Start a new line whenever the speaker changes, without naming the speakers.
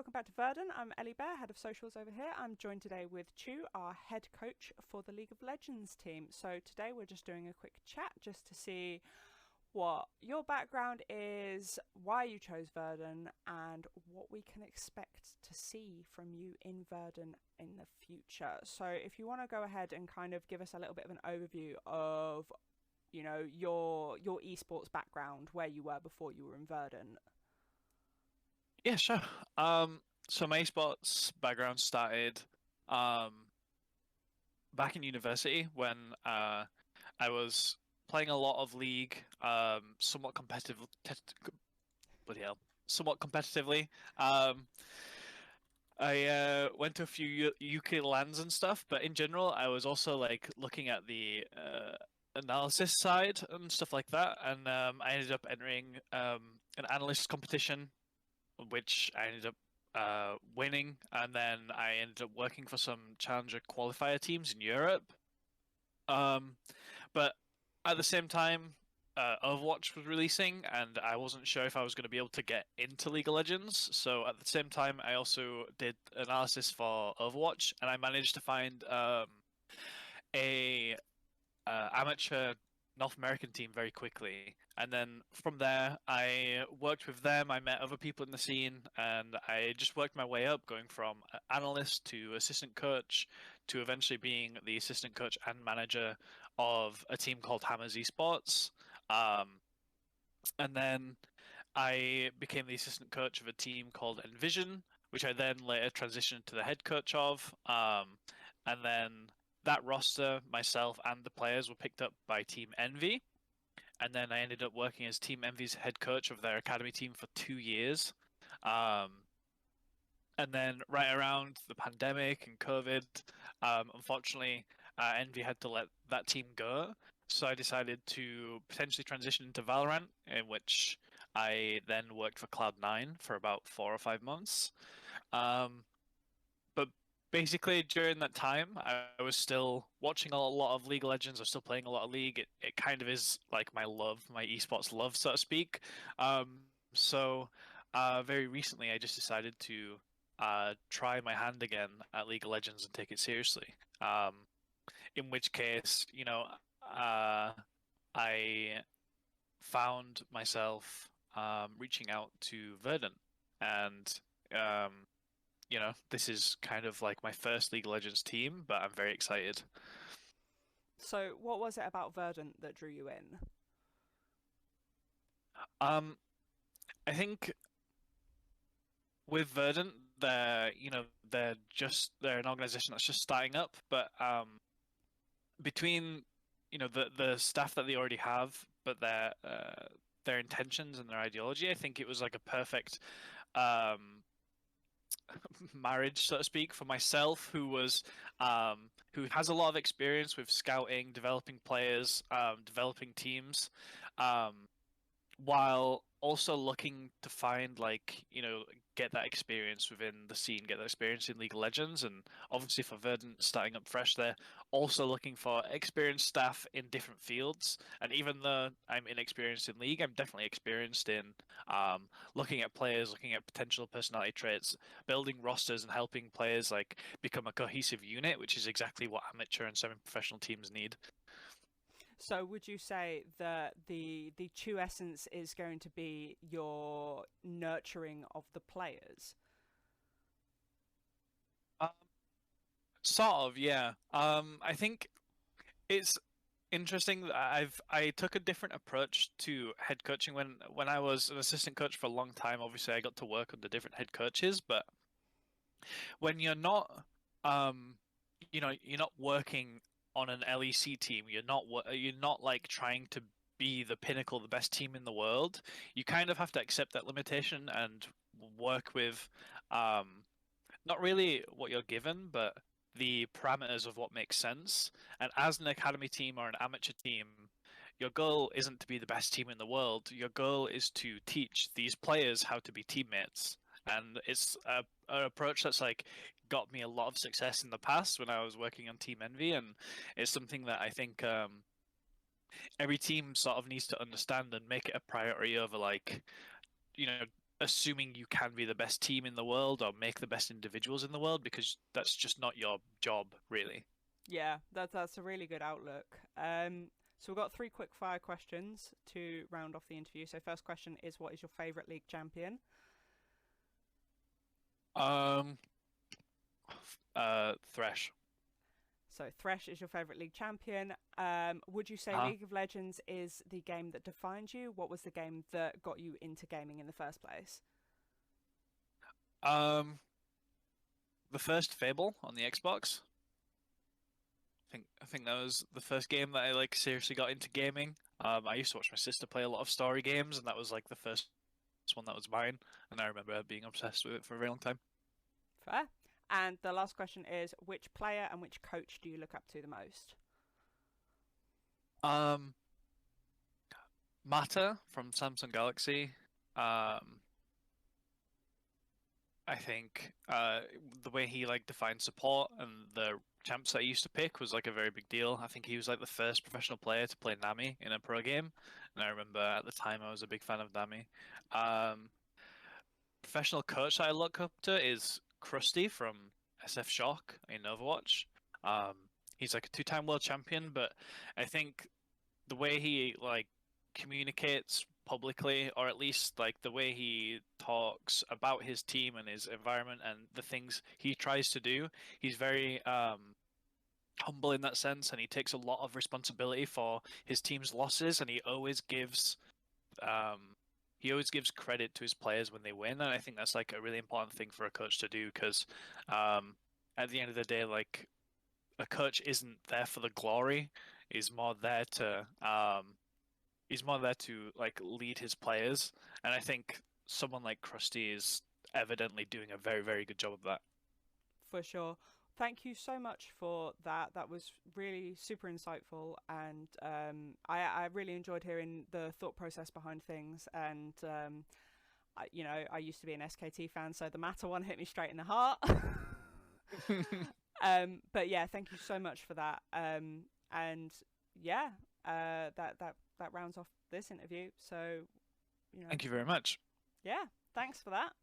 welcome back to Verdant. I'm Ellie Bear, head of socials over here. I'm joined today with Chu, our head coach for the League of Legends team. So today we're just doing a quick chat just to see what your background is, why you chose Verdant, and what we can expect to see from you in Verdant in the future. So if you want to go ahead and kind of give us a little bit of an overview of, your esports background, where you were before you were in Verdant.
Yeah, sure. So my esports background started back in university when I was playing a lot of League, somewhat competitive, bloody hell, somewhat competitively. I went to a few UK lands and stuff, but in general, I was also like looking at the analysis side and stuff like that, and I ended up entering an analyst competition which I ended up winning, and then I ended up working for some challenger qualifier teams in Europe. Um, but at the same time, Overwatch was releasing, and I wasn't sure if I was going to be able to get into League of Legends. So at the same time, I also did analysis for Overwatch, and I managed to find a amateur North American team very quickly. And then from there, I worked with them. I met other people in the scene, and I just worked my way up, going from analyst to assistant coach to eventually being the assistant coach and manager of a team called Hammers Esports. Um, and then I became the assistant coach of a team called Envision, which I then later transitioned to the head coach of. And then that roster, myself and the players, were picked up by Team Envy. And then I ended up working as Team Envy's head coach of their academy team for 2 years. Um, and then right around the pandemic and COVID, unfortunately, Envy had to let that team go. So I decided to potentially transition into Valorant, in which I then worked for Cloud9 for about 4 or 5 months. Um, but basically, during that time, I was still watching a lot of League of Legends. I was still playing a lot of League. It kind of is like my love, my esports love, so to speak. So very recently, I just decided to try my hand again at League of Legends and take it seriously. In which case, I found myself reaching out to Verdant, and this is kind of like my first League of Legends team, but I'm very excited.
So what was it about Verdant that drew you in?
Um, I think with Verdant, they're an organization that's just starting up, but between the staff that they already have, but their intentions and their ideology, I think it was like a perfect um marriage, so to speak, for myself, who has a lot of experience with scouting, developing players, developing teams, um, while also looking to find get that experience within the scene, get that experience in League of Legends, and obviously for Verdant starting up fresh, they're also looking for experienced staff in different fields. And even though I'm inexperienced in League, I'm definitely experienced in looking at players, looking at potential personality traits, building rosters, and helping players like become a cohesive unit, which is exactly what amateur and semi-professional teams need.
So would you say that the true essence is going to be your nurturing of the players?
Um, Sort of, yeah. I think it's interesting that I took a different approach to head coaching when I was an assistant coach for a long time. Obviously, I got to work under different head coaches, but when you're not, um, you're not working on an LEC team. You're not like trying to be the pinnacle, the best team in the world. You kind of have to accept that limitation and work with, um, not really what you're given, but the parameters of what makes sense. And as an academy team or an amateur team, your goal isn't to be the best team in the world. Your goal is to teach these players how to be teammates. And it's an approach that's like got me a lot of success in the past when I was working on Team Envy, and it's something that I think every team sort of needs to understand and make it a priority over like you know assuming you can be the best team in the world or make the best individuals in the world, because that's just not your job, really.
Yeah, that's a really good outlook. So we've got 3 quick fire questions to round off the interview. So first question is, what is your favorite league champion?
Um, Thresh.
So Thresh is your favorite league champion. Would you say
Uh-huh.
League of Legends is the game that defined you? What was the game that got you into gaming in the first place?
Um, the first Fable on the Xbox. I think that was the first game that I like seriously got into gaming. I used to watch my sister play a lot of story games, and that was like the first one that was mine. And I remember being obsessed with it for a very long time.
Fair. And the last question is, which player and which coach do you look up to the most?
Um, Mata from Samsung Galaxy. Um, I think the way he like defined support and the champs that he used to pick was like a very big deal. I think he was like the first professional player to play Nami in a pro game, and I remember at the time I was a big fan of Nami. Um, Professional coach that I look up to is Krusty from SF Shock in Overwatch. Um, he's like a two-time world champion, but I think the way he like communicates publicly, or at least like the way he talks about his team and his environment and the things he tries to do, he's very humble in that sense, and he takes a lot of responsibility for his team's losses, and um, he always gives credit to his players when they win, and I think that's like a really important thing for a coach to do, because at the end of the day, like a coach isn't there for the glory. He's more there to like lead his players, and I think someone like Krusty is evidently doing a very, very good job of that.
For sure. Thank you so much for that. That was really super insightful, and I really enjoyed hearing the thought process behind things. And I used to be an SKT fan, so the Matter one hit me straight in the heart. But yeah, thank you so much for that. And yeah, that rounds off this interview. So
Thank you very much.
yeah, thanks for that.